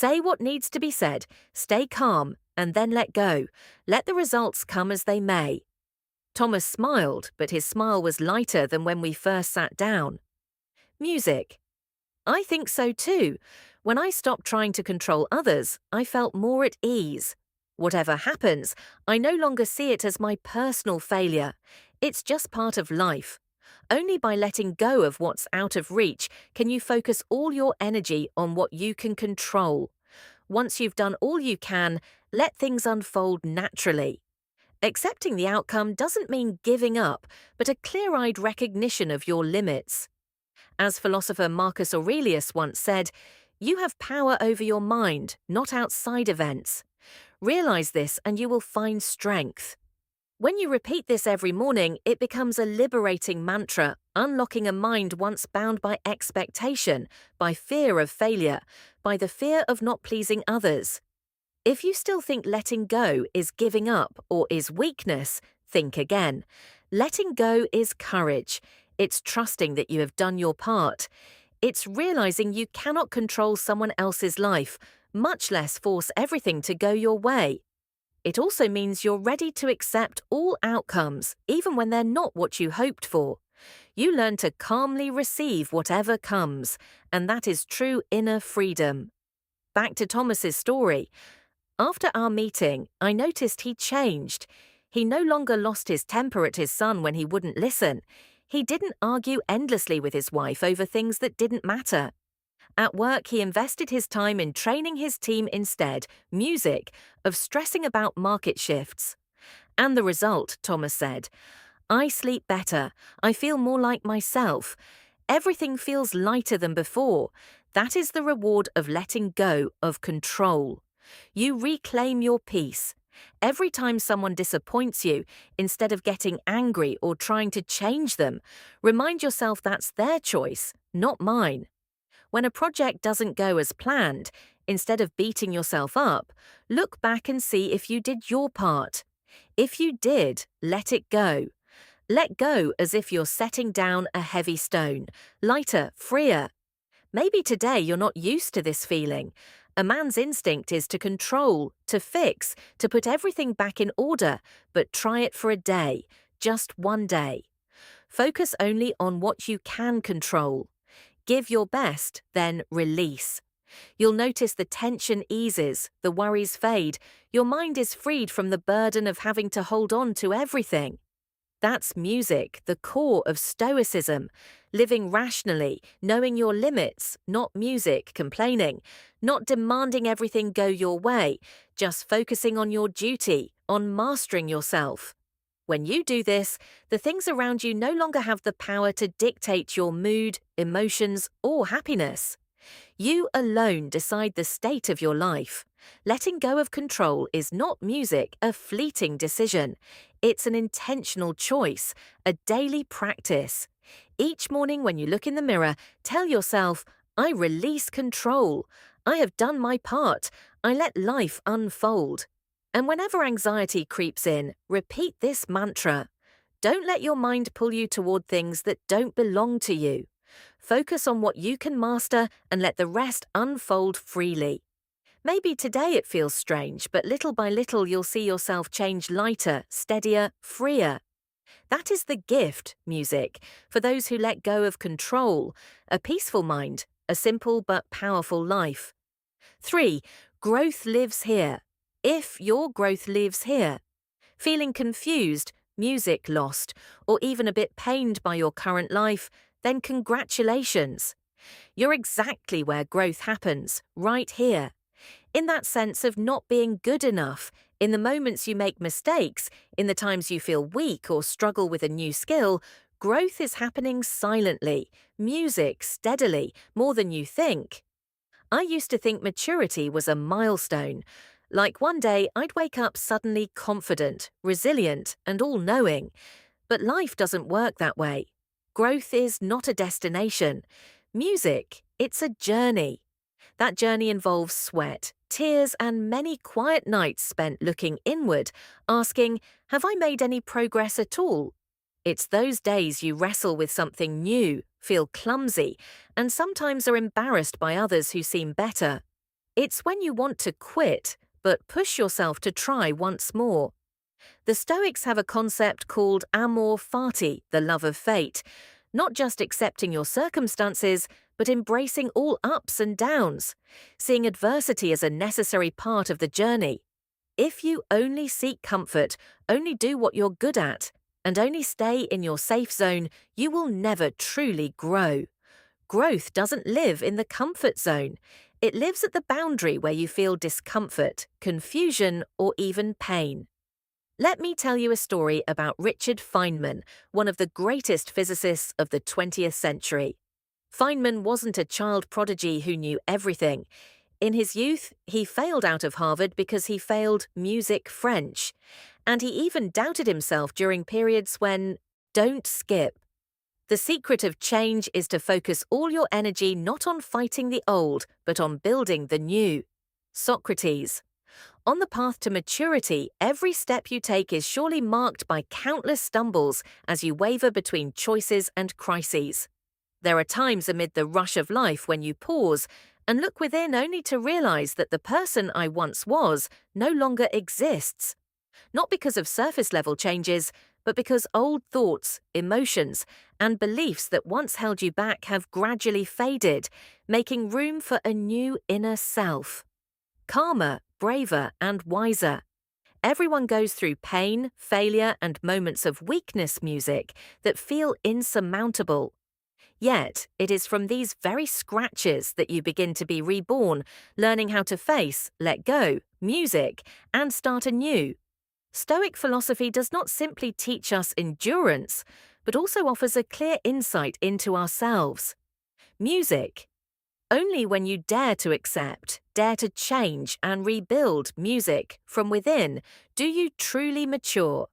Say what needs to be said, stay calm, and then let go. Let the results come as they may. Thomas smiled, but his smile was lighter than when we first sat down. Music. I think so too. When I stopped trying to control others, I felt more at ease. Whatever happens, I no longer see it as my personal failure. It's just part of life. Only by letting go of what's out of reach can you focus all your energy on what you can control. Once you've done all you can, let things unfold naturally. Accepting the outcome doesn't mean giving up, but a clear-eyed recognition of your limits. As philosopher Marcus Aurelius once said, "You have power over your mind, not outside events." Realize this and you will find strength. When you repeat this every morning, it becomes a liberating mantra, unlocking a mind once bound by expectation, by fear of failure, by the fear of not pleasing others. If you still think letting go is giving up or is weakness, think again. Letting go is courage. It's trusting that you have done your part. It's realizing you cannot control someone else's life, much less force everything to go your way. It also means you're ready to accept all outcomes, even when they're not what you hoped for. You learn to calmly receive whatever comes, and that is true inner freedom. Back to Thomas's story. After our meeting, I noticed he changed. He no longer lost his temper at his son when he wouldn't listen. He didn't argue endlessly with his wife over things that didn't matter. At work, he invested his time in training his team instead, music, of stressing about market shifts. And the result, Thomas said, I sleep better. I feel more like myself. Everything feels lighter than before. That is the reward of letting go of control. You reclaim your peace. Every time someone disappoints you, instead of getting angry or trying to change them, remind yourself that's their choice, not mine. When a project doesn't go as planned, instead of beating yourself up, look back and see if you did your part. If you did, let it go. Let go as if you're setting down a heavy stone, lighter, freer. Maybe today you're not used to this feeling. A man's instinct is to control, to fix, to put everything back in order, but try it for a day, just one day. Focus only on what you can control. Give your best, then release. You'll notice the tension eases, the worries fade, your mind is freed from the burden of having to hold on to everything. That's music, the core of Stoicism. Living rationally, knowing your limits, not music, complaining, not demanding everything go your way, just focusing on your duty, on mastering yourself. When you do this, the things around you no longer have the power to dictate your mood, emotions, or happiness. You alone decide the state of your life. Letting go of control is not music, a fleeting decision. It's an intentional choice, a daily practice. Each morning when you look in the mirror, tell yourself, I release control. I have done my part. I let life unfold. And whenever anxiety creeps in, repeat this mantra. Don't let your mind pull you toward things that don't belong to you. Focus on what you can master and let the rest unfold freely. Maybe today it feels strange, but little by little you'll see yourself change lighter, steadier, freer. That is the gift, music, for those who let go of control, a peaceful mind, a simple but powerful life. 3. Growth lives here. If your growth lives here. Feeling confused, music lost, or even a bit pained by your current life, then congratulations. You're exactly where growth happens, right here. In that sense of not being good enough, in the moments you make mistakes, in the times you feel weak or struggle with a new skill, growth is happening silently, music steadily, more than you think. I used to think maturity was a milestone. Like one day I'd wake up suddenly confident, resilient, and all-knowing. But life doesn't work that way. Growth is not a destination. Music, it's a journey. That journey involves sweat, tears, and many quiet nights spent looking inward, asking, have I made any progress at all? It's those days you wrestle with something new, feel clumsy, and sometimes are embarrassed by others who seem better. It's when you want to quit, but push yourself to try once more. The Stoics have a concept called amor fati, the love of fate, not just accepting your circumstances, but embracing all ups and downs, seeing adversity as a necessary part of the journey. If you only seek comfort, only do what you're good at, and only stay in your safe zone, you will never truly grow. Growth doesn't live in the comfort zone. It lives at the boundary where you feel discomfort, confusion, or even pain. Let me tell you a story about Richard Feynman, one of the greatest physicists of the 20th century. Feynman wasn't a child prodigy who knew everything. In his youth, he failed out of Harvard because he failed music French. And he even doubted himself during periods when, don't skip. The secret of change is to focus all your energy not on fighting the old, but on building the new. Socrates. On the path to maturity, every step you take is surely marked by countless stumbles as you waver between choices and crises. There are times amid the rush of life when you pause and look within only to realize that the person I once was no longer exists. Not because of surface-level changes, but because old thoughts, emotions, and beliefs that once held you back have gradually faded, making room for a new inner self. Calmer, braver, and wiser. Everyone goes through pain, failure, and moments of weakness music that feel insurmountable. Yet, it is from these very scratches that you begin to be reborn, learning how to face, let go, music, and start anew. Stoic philosophy does not simply teach us endurance, but also offers a clear insight into ourselves. Music. Only when you dare to accept, dare to change and rebuild music from within do you truly mature.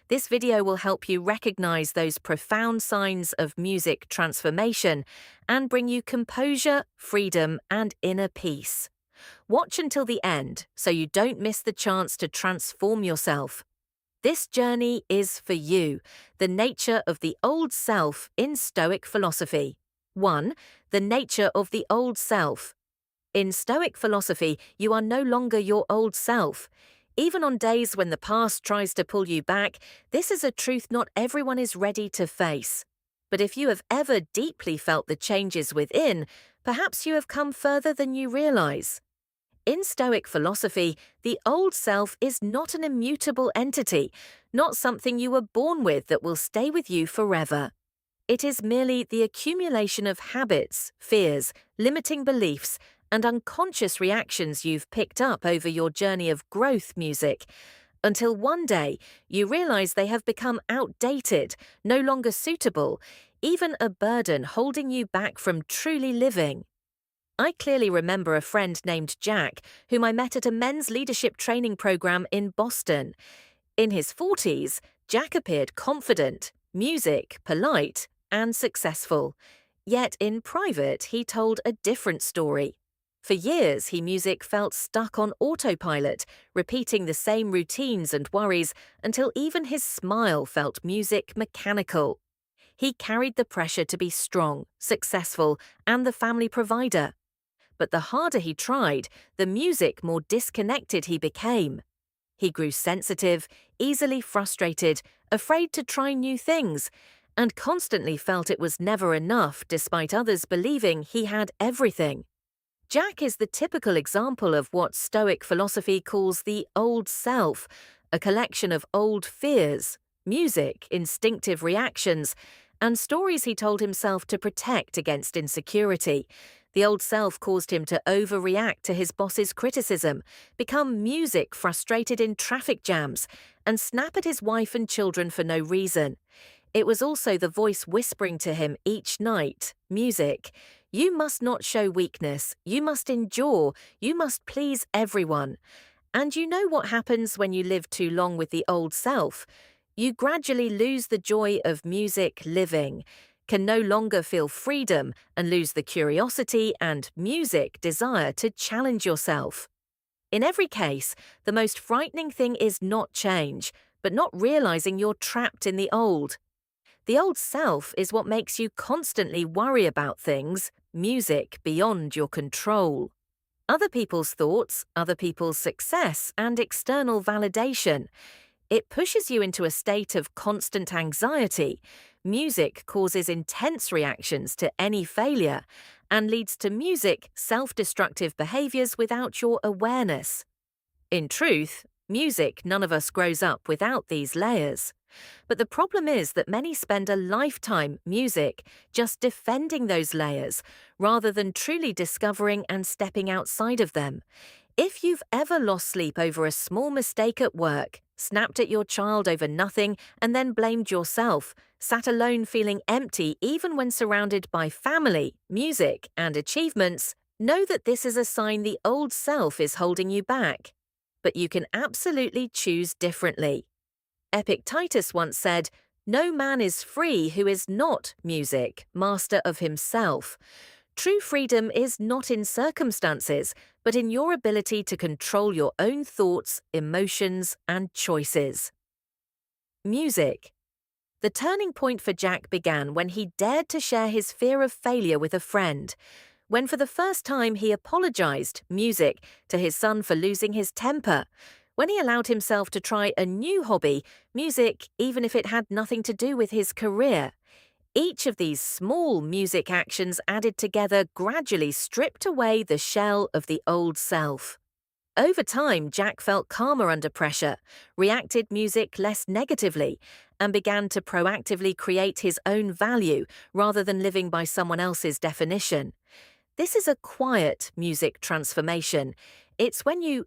This video will help you recognize those profound signs of music transformation and bring you composure, freedom, and inner peace. Watch until the end so you don't miss the chance to transform yourself. This journey is for you, the nature of the old self in Stoic philosophy. 1. The nature of the old self. In Stoic philosophy, you are no longer your old self. Even on days when the past tries to pull you back, this is a truth not everyone is ready to face. But if you have ever deeply felt the changes within, perhaps you have come further than you realize. In Stoic philosophy, the old self is not an immutable entity, not something you were born with that will stay with you forever. It is merely the accumulation of habits, fears, limiting beliefs, and unconscious reactions you've picked up over your journey of growth music, until one day you realize they have become outdated, no longer suitable, even a burden holding you back from truly living. I clearly remember a friend named Jack, whom I met at a men's leadership training program in Boston. In his 40s, Jack appeared confident, music, polite, and successful. Yet in private, he told a different story. For years, music felt stuck on autopilot, repeating the same routines and worries until even his smile felt music mechanical. He carried the pressure to be strong, successful, and the family provider. But the harder he tried, the music more disconnected he became. He grew sensitive, easily frustrated, afraid to try new things, and constantly felt it was never enough despite others believing he had everything. Jack is the typical example of what Stoic philosophy calls the old self, a collection of old fears, music, instinctive reactions, and stories he told himself to protect against insecurity. The old self caused him to overreact to his boss's criticism, become music frustrated in traffic jams, and snap at his wife and children for no reason. It was also the voice whispering to him each night, music. You must not show weakness, you must endure, you must please everyone. And you know what happens when you live too long with the old self? You gradually lose the joy of music living, can no longer feel freedom, and lose the curiosity and music desire to challenge yourself. In every case, the most frightening thing is not change, but not realizing you're trapped in the old. The old self is what makes you constantly worry about things, music beyond your control. Other people's thoughts, other people's success, and external validation. It pushes you into a state of constant anxiety. Music causes intense reactions to any failure and leads to music self-destructive behaviors without your awareness. In truth, music, none of us grows up without these layers. But the problem is that many spend a lifetime music just defending those layers rather than truly discovering and stepping outside of them. If you've ever lost sleep over a small mistake at work, snapped at your child over nothing, and then blamed yourself, sat alone feeling empty even when surrounded by family, music, and achievements, know that this is a sign the old self is holding you back. But you can absolutely choose differently. Epictetus once said, "No man is free who is not music, master of himself." True freedom is not in circumstances, but in your ability to control your own thoughts, emotions, and choices. Music. The turning point for Jack began when he dared to share his fear of failure with a friend. When for the first time he apologized, music, to his son for losing his temper. When he allowed himself to try a new hobby, music, even if it had nothing to do with his career. Each of these small music actions added together gradually stripped away the shell of the old self. Over time, Jack felt calmer under pressure, reacted music less negatively, and began to proactively create his own value rather than living by someone else's definition. This is a quiet music transformation. It's when you